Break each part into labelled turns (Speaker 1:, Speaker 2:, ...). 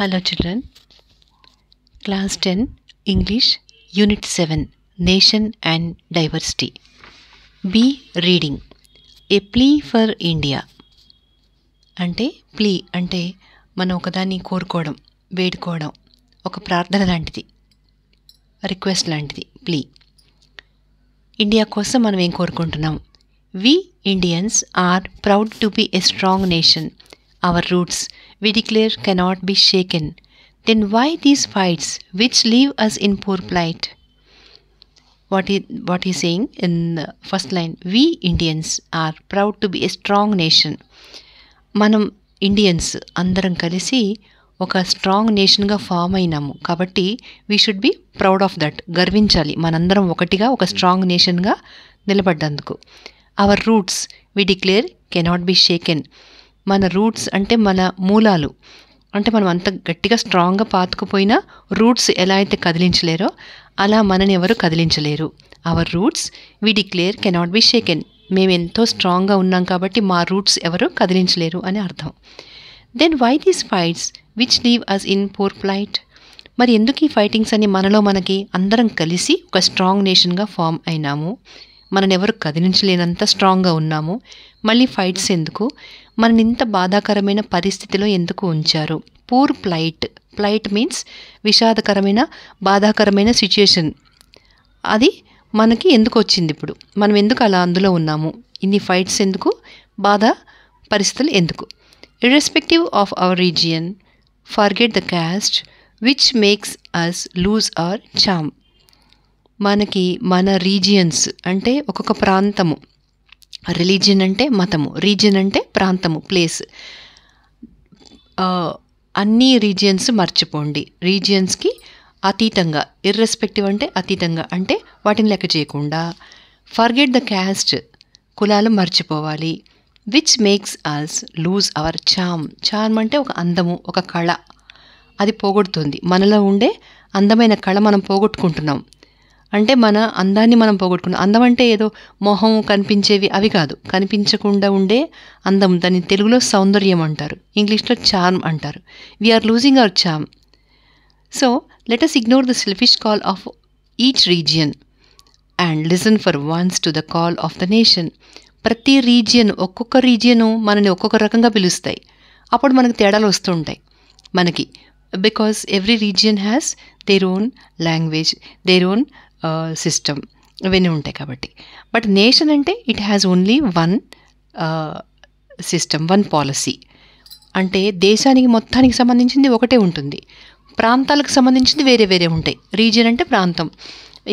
Speaker 1: Hello children, Class 10, English, Unit 7, Nation and Diversity. Be reading. A plea for India. అంటే plea అంటే మనం ఒకదాన్ని కోరుకోవడం, వేడుకోవడం, ఒక ప్రార్థన లాంటిది, రిక్వెస్ట్ లాంటిది ప్లీ. ఇండియా కోసం మనం ఏం కోరుకుంటున్నాం? We Indians are proud to be a strong nation. Our roots, we declare, cannot be shaken. Then why these fights which leave us in poor plight? What he's saying in the first line, we Indians are proud to be a strong nation. మనం Indians అందరం కలిసి ఒక strong నేషన్గా form అయినాము కాబట్టి we should be proud of that. గర్వించాలి మనందరం ఒకటిగా ఒక స్ట్రాంగ్ నేషన్గా నిలబడ్డందుకు. Our roots we declare cannot be shaken. మన రూట్స్ అంటే మన మూలాలు, అంటే మనం అంత గట్టిగా స్ట్రాంగ్గా పాతుకుపోయినా రూట్స్ ఎలా అయితే కదిలించలేరో అలా మనని ఎవరు కదిలించలేరు. Our roots we declare cannot be shaken. మేము ఎంతో స్ట్రాంగ్గా ఉన్నాం కాబట్టి మా రూట్స్ ఎవరు కదిలించలేరు అని అర్థం. Then why these fights which leave us in poor plight. మరి ఎందుకు ఈ ఫైటింగ్స్ అని మనకి అందరం కలిసి ఒక స్ట్రాంగ్ నేషన్గా ఫామ్ అయినాము, మనని ఎవరు కదిలించలేనంత స్ట్రాంగ్గా ఉన్నాము, మళ్ళీ ఫైట్స్ ఎందుకు, మనని ఇంత బాధాకరమైన పరిస్థితిలో ఎందుకు ఉంచారు? పూర్ ప్లైట్, ప్లైట్ మీన్స్ విషాదకరమైన బాధాకరమైన సిచ్యుయేషన్. అది మనకి ఎందుకు వచ్చింది? ఇప్పుడు మనం ఎందుకు అలా అందులో ఉన్నాము? ఇన్ని ఫైట్స్ ఎందుకు? బాధ పరిస్థితులు ఎందుకు? Irrespective of our region, forget the caste which makes us lose our charm. మనకి మన రీజియన్స్ అంటే ఒక్కొక్క ప్రాంతము, రిలీజియన్ అంటే మతము, రీజియన్ అంటే ప్రాంతము, ప్లేస్. అన్ని రీజియన్స్ మర్చిపోండి, రీజియన్స్కి అతీతంగా. ఇర్రెస్పెక్టివ్ అంటే అతీతంగా, అంటే వాటిని లెక్క చేయకుండా. ఫర్గెట్ ద క్యాస్ట్, కులాలు మర్చిపోవాలి. Which makes us lose our charm. Charm అంటే ఒక అందము, ఒక కళ, అది పోగొడుతుంది. మనలో ఉండే అందమైన కళ మనం పోగొట్టుకుంటున్నాం. అంటే మన అందాన్ని మనం పోగొట్టుకున్నాం. అందం అంటే ఏదో మొహం కనిపించేవి అవి కాదు, కనిపించకుండా ఉండే అందం. దాన్ని తెలుగులో సౌందర్యం అంటారు, ఇంగ్లీష్లో చార్మ్ అంటారు. We are losing our charm. So let us ignore the selfish call of each region and listen for once to the call of the nation. ప్రతి రీజియన్, ఒక్కొక్క రీజియను మనని ఒక్కొక్క రకంగా పిలుస్తాయి. అప్పుడు మనకు తేడాలు వస్తుంటాయి మనకి. Because every region has their own language, their own system, ఇవన్నీ ఉంటాయి కాబట్టి. బట్ నేషన్ అంటే it has only one system, one policy. అంటే దేశానికి మొత్తానికి సంబంధించింది ఒకటే ఉంటుంది, ప్రాంతాలకు సంబంధించింది వేరే వేరే ఉంటాయి. రీజియన్ అంటే ప్రాంతం.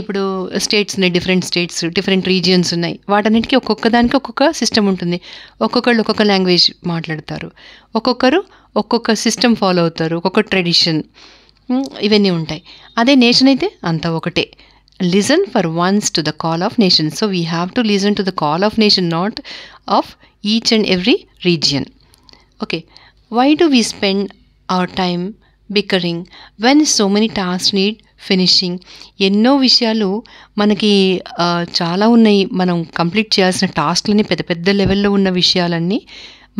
Speaker 1: ఇప్పుడు స్టేట్స్ ఉన్నాయి, డిఫరెంట్ స్టేట్స్, డిఫరెంట్ రీజియన్స్ ఉన్నాయి. వాటన్నిటికీ ఒక్కొక్క దానికి ఒక్కొక్క సిస్టమ్ ఉంటుంది. ఒక్కొక్కళ్ళు ఒక్కొక్క లాంగ్వేజ్ మాట్లాడతారు, ఒక్కొక్కరు ఒక్కొక్క సిస్టమ్ ఫాలో అవుతారు, ఒక్కొక్క ట్రెడిషన్, ఇవన్నీ ఉంటాయి. అదే నేషన్ అయితే అంతా ఒకటే. Listen for once to the call of nation. So we have to listen to the call of nation, not of each and every region. Okay, why do we spend our time bickering when so many task need finishing. ఎన్నో విషయాలు మనకి చాలా ఉన్నాయి, మనం complete చేయాల్సిన టాస్క్లని, పెద్ద పెద్ద లెవెల్లో ఉన్న విషయాలన్నీ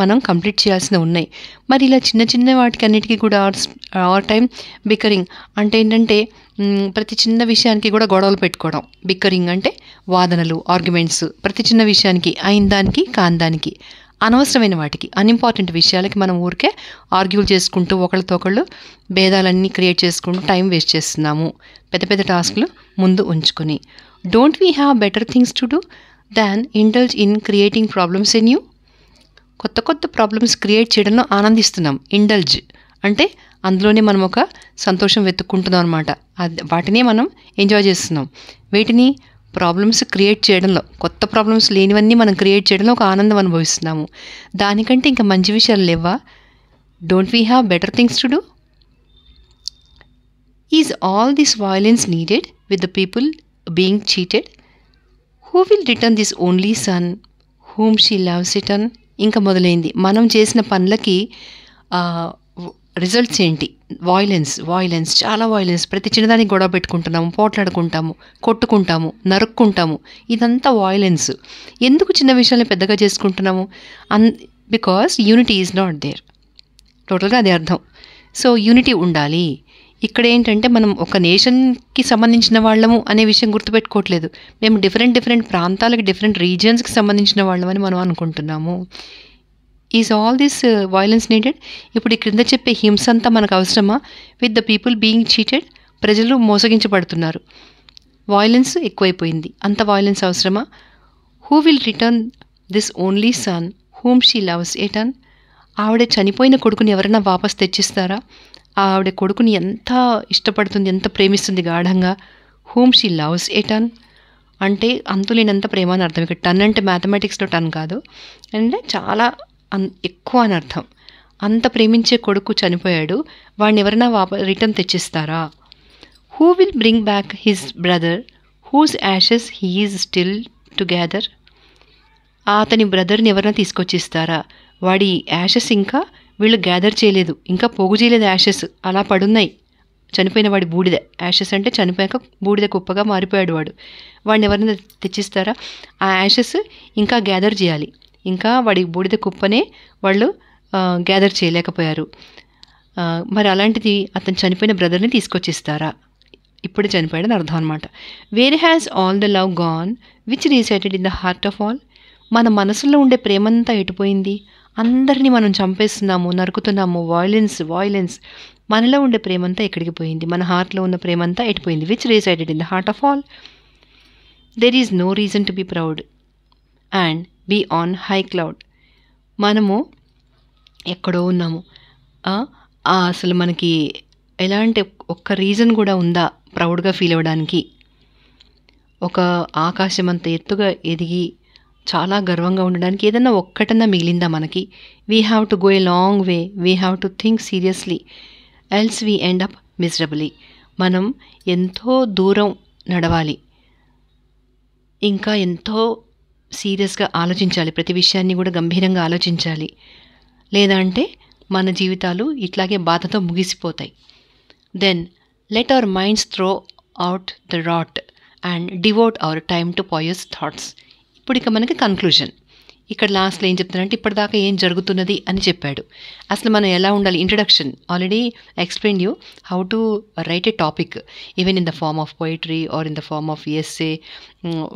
Speaker 1: మనం కంప్లీట్ చేయాల్సిన ఉన్నాయి. మరి ఇలా చిన్న చిన్న వాటికి అన్నిటికీ కూడా ఆర్ టైం బిక్కరింగ్ అంటే ఏంటంటే ప్రతి చిన్న విషయానికి కూడా గొడవలు పెట్టుకోవడం. బిక్కరింగ్ అంటే వాదనలు, ఆర్గ్యుమెంట్స్, ప్రతి చిన్న విషయానికి, అయిన దానికి కాని దానికి, అనవసరమైన వాటికి, అన్ఇంపార్టెంట్ విషయాలకి మనం ఊరికే ఆర్గ్యూలు చేసుకుంటూ ఒకళ్ళతో ఒకళ్ళు భేదాలన్నీ క్రియేట్ చేసుకుంటూ టైం వేస్ట్ చేస్తున్నాము, పెద్ద పెద్ద టాస్క్లు ముందు ఉంచుకొని. Don't we have better things to do than indulge in creating problems in you. కొత్త కొత్త ప్రాబ్లమ్స్ క్రియేట్ చేయడంలో ఆనందిస్తున్నాం. ఇండల్జ్ అంటే అందులోనే మనం ఒక సంతోషం వెతుక్కుంటున్నాం అనమాట. వాటినే మనం ఎంజాయ్ చేస్తున్నాం. వీటిని ప్రాబ్లమ్స్ క్రియేట్ చేయడంలో, కొత్త ప్రాబ్లమ్స్ లేనివన్నీ మనం క్రియేట్ చేయడంలో ఒక ఆనందం అనుభవిస్తున్నాము. దానికంటే ఇంకా మంచి విషయాలు లేవా? Don't we have better things to do? Is all this violence needed with the people being cheated? Who will return this only son whom she loves return? ఇంకా మొదలైంది. మనం చేసిన పనులకి రిజల్ట్స్ ఏంటి? వాయిలెన్స్, చాలా వాయిలెన్స్. ప్రతి చిన్నదానికి గొడవ పెట్టుకుంటున్నాము, పోట్లాడుకుంటాము, కొట్టుకుంటాము, నరుక్కుంటాము. ఇదంతా వాయిలెన్స్. ఎందుకు చిన్న విషయాన్ని పెద్దగా చేసుకుంటున్నాము? Because unity is not there. టోటల్గా అదే అర్థం. సో యూనిటీ ఉండాలి. ఇక్కడ ఏంటంటే మనం ఒక నేషన్కి సంబంధించిన వాళ్ళము అనే విషయం గుర్తుపెట్టుకోవట్లేదు. మేము డిఫరెంట్ ప్రాంతాలకి, డిఫరెంట్ రీజియన్స్కి సంబంధించిన వాళ్ళమని మనం అనుకుంటున్నాము. Is all this violence needed? ఇప్పుడు ఈ క్రింద చెప్పే హింస అంతా మనకు అవసరమా? With the people being cheated, ప్రజలు మోసగించబడుతున్నారు, వయలెన్స్ ఎక్కువైపోయింది, అంత వయలెన్స్ అవసరమా? Who will return this only son whom she loves eaten? ఆవిడ చనిపోయిన కొడుకుని ఎవరైనా వాపస్ తెచ్చిస్తారా? ఆవిడ కొడుకుని ఎంత ఇష్టపడుతుంది, ఎంత ప్రేమిస్తుంది గాఢంగా. హూమ్ షీ లవ్స్ ఎటన్ అంటే అంతులేనంత ప్రేమ అని అర్థం. ఇక్కడ టన్ అంటే మ్యాథమెటిక్స్లో టన్ కాదు, అంటే చాలా ఎక్కువ అని అర్థం. అంత ప్రేమించే కొడుకు చనిపోయాడు, వాడిని ఎవరైనా రిటర్న్ తెచ్చిస్తారా? Who will bring back his brother whose ashes he is still together? అతని బ్రదర్ని ఎవరైనా తీసుకొచ్చిస్తారా? వాడి యాషెస్ ఇంకా వీళ్ళు గ్యాదర్ చేయలేదు, ఇంకా పోగు చేయలేదు, యాషెస్ అలా పడున్నాయి. చనిపోయిన వాడి బూడిద, యాషెస్ అంటే చనిపోయాక బూడిద కుప్పగా మారిపోయాడు వాడు. వాడిని ఎవరైనా తెచ్చిస్తారా? ఆ యాషెస్ ఇంకా గ్యాదర్ చేయాలి, ఇంకా వాడి బూడిద కుప్పనే వాళ్ళు గ్యాదర్ చేయలేకపోయారు. మరి అలాంటిది అతను చనిపోయిన బ్రదర్ని తీసుకొచ్చిస్తారా? ఇప్పుడు చనిపోయాడని అర్థం అనమాట. Where has all the love gone which recited in the heart of all? మన మనసులో ఉండే ప్రేమంతా ఎటుపోయింది? అందరినీ మనం చంపేస్తున్నాము, నరుకుతున్నాము, వాయిలెన్స్. మనలో ఉండే ప్రేమంతా ఎక్కడికి పోయింది? మన హార్ట్లో ఉన్న ప్రేమంతా ఎటుపోయింది? Which recited in the heart of all? There is no reason to be proud and be on high cloud. మనము ఎక్కడో ఉన్నాము, అసలు మనకి ఎలాంటి ఒక్క రీజన్ కూడా ఉందా ప్రౌడ్గా ఫీల్ అవ్వడానికి? ఒక ఆకాశం అంత ఎత్తుగా ఎదిగి చాలా గర్వంగా ఉండడానికి ఏదన్నా ఒక్కటన్నా మిగిలిందా మనకి? We have to go a long way, we have to think seriously, else we end up miserably. మనం ఎంతో దూరం నడవాలి, ఇంకా ఎంతో సీరియస్గా ఆలోచించాలి, ప్రతి విషయాన్ని కూడా గంభీరంగా ఆలోచించాలి, లేదా అంటే మన జీవితాలు ఇట్లాగే బాధతో ముగిసిపోతాయి. Then let our minds throw out the rot and devote our time to pious thoughts. ఇప్పుడు ఇక మనకి కన్క్లూజన్. ఇక్కడ లాస్ట్లో ఏం చెప్తానంటే ఇప్పటిదాకా ఏం జరుగుతున్నది అని చెప్పాడు. అసలు మనం ఎలా ఉండాలి? Introduction already explain you how to write a topic even in the form of poetry or in the form of essay,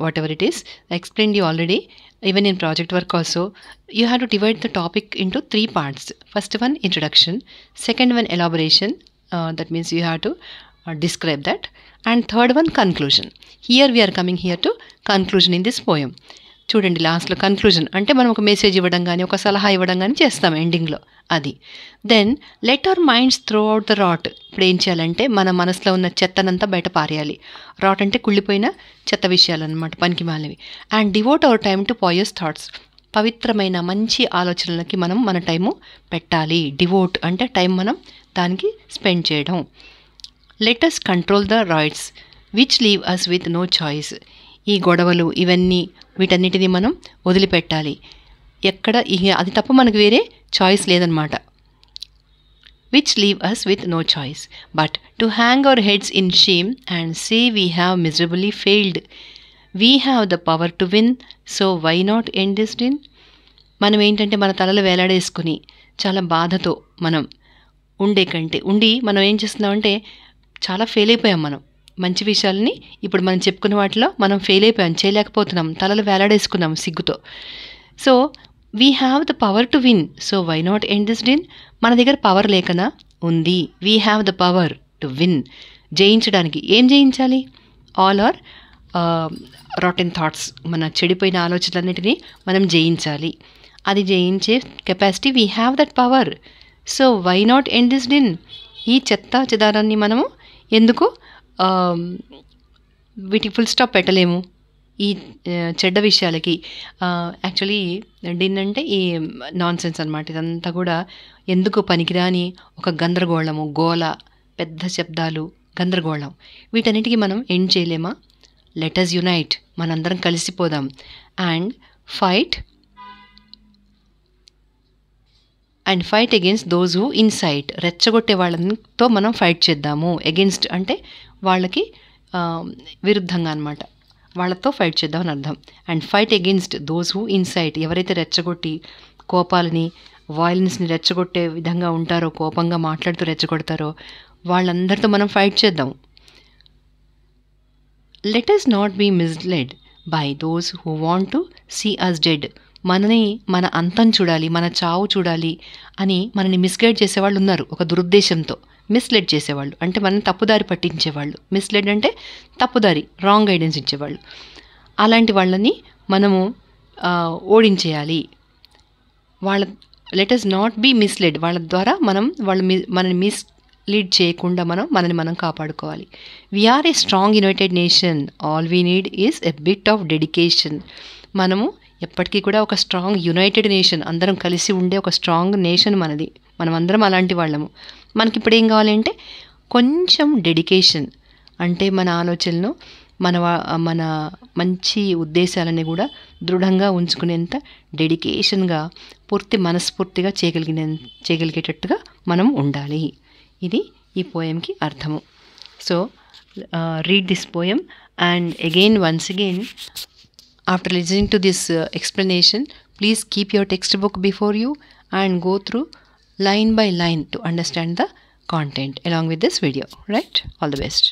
Speaker 1: whatever it is, explain you already. Even in project work also, you have to divide the topic into 3 parts. First one, introduction. Second one, elaboration. That means you have to describe that. And third one, conclusion. Here we are coming here to conclusion in this poem. చూడండి, లాస్ట్లో conclusion అంటే మనం ఒక message ఇవ్వడం కానీ ఒక సలహా ఇవ్వడం కానీ చేస్తాం ఎండింగ్లో, అది. Then let our minds throw out the rot. ఇప్పుడు ఏం చేయాలంటే మన మనసులో ఉన్న చెత్తనంతా బయట పారేయాలి. రాట్ అంటే కుళ్ళిపోయిన చెత్త విషయాలన్నమాట, పనికి మాలినవి. And devote our time to pious thoughts. పవిత్రమైన మంచి ఆలోచనలకి మనం మన టైము పెట్టాలి. డివోట్ అంటే టైం మనం దానికి స్పెండ్ చేయడం. Let us control the rights which leave us with no choice. ఈ గొడవలు ఇవన్నీ వీటన్నిటిని మనం వదిలిపెట్టాలి. ఎక్కడ అది తప్ప మనకు వేరే చాయిస్ లేదనమాట. Which leave us with no choice but to hang our heads in shame and say we have miserably failed. We have the power to win, so why not end this win. మనం ఏంటంటే మన తలలు వేలాడేసుకుని చాలా బాధతో మనం ఉండి మనం ఏం చేస్తున్నామంటే చాలా ఫెయిల్ అయిపోయాం. మనం మంచి విషయాలని ఇప్పుడు మనం చెప్పుకున్న వాటిలో మనం ఫెయిల్ అయిపోయాం, చేయలేకపోతున్నాం, తలలు వేలాడేసుకున్నాం సిగ్గుతో. So we have the power to win, so why not end this win. మన దగ్గర పవర్ లేకనా? ఉంది. We have the power to win. జయించడానికి ఏం జయించాలి? ఆల్ ఆర్ రాటెన్ థాట్స్, మన చెడిపోయిన ఆలోచనలన్నిటినీ మనం జయించాలి. అది జయించే capacity we have that power, so why not end this win. ఈ చెత్త చెదారాన్ని మనము ఎందుకు వీటికి ఫుల్ స్టాప్ పెట్టలేము? ఈ చెడ్డ విషయాలకి యాక్చువల్లీ డిన్ అంటే ఈ నాన్ సెన్స్ అనమాట. ఇదంతా కూడా ఎందుకు పనికిరాని ఒక గందరగోళము, గోల, పెద్ద శబ్దాలు, గందరగోళం, వీటన్నిటికీ మనం ఎండ్ చేయలేమా? లెట్ అస్ యునైట్, మనందరం కలిసిపోదాం. And fight against those who incite. రెచ్చగొట్టే వాళ్ళతో మనం ఫైట్ చేద్దాము. అగెన్స్ట్ అంటే వాళ్ళకి విరుద్ధంగా అనమాట, వాళ్ళతో ఫైట్ చేద్దామని అర్థం. And fight against those who insight, ఎవరైతే రెచ్చగొట్టి కోపాలని వయలెన్స్ని రెచ్చగొట్టే విధంగా ఉంటారో, కోపంగా మాట్లాడుతూ రెచ్చగొడతారో వాళ్ళందరితో మనం ఫైట్ చేద్దాం. Let us not be misled by those who want to see us dead. మనని మన అంతం చూడాలి, మన చావు చూడాలి అని మనని మిస్గైడ్ చేసేవాళ్ళు ఉన్నారు ఒక దురుద్దేశంతో. మిస్లెడ్ చేసేవాళ్ళు అంటే మనని తప్పుదారి పట్టించేవాళ్ళు. మిస్లెడ్ అంటే తప్పుదారి, రాంగ్ గైడెన్స్ ఇచ్చేవాళ్ళు. అలాంటి వాళ్ళని మనము ఓడించేయాలి. వాళ్ళ let us not be misled, వాళ్ళ ద్వారా మనని మిస్లీడ్ చేయకుండా మనని మనం కాపాడుకోవాలి. We are a strong united nation, all we need is a bit of dedication. మనము ఎప్పటికీ కూడా ఒక స్ట్రాంగ్ యునైటెడ్ నేషన్, అందరం కలిసి ఉండే ఒక స్ట్రాంగ్ నేషన్ మనది. మనం అందరం అలాంటి వాళ్ళము. మనకి ఇప్పుడు ఏం కావాలి అంటే కొంచెం డెడికేషన్. అంటే మన ఆలోచనలను మన మంచి ఉద్దేశాలని కూడా దృఢంగా ఉంచుకునేంత డెడికేషన్గా, పూర్తి మనస్ఫూర్తిగా చేయగలిగేటట్టుగా మనం ఉండాలి. ఇది ఈ పోయంకి అర్థము. So read this poem and again once again after listening to this explanation, please keep your textbook before you and go through line by line to understand the content along with this video, right? All the best.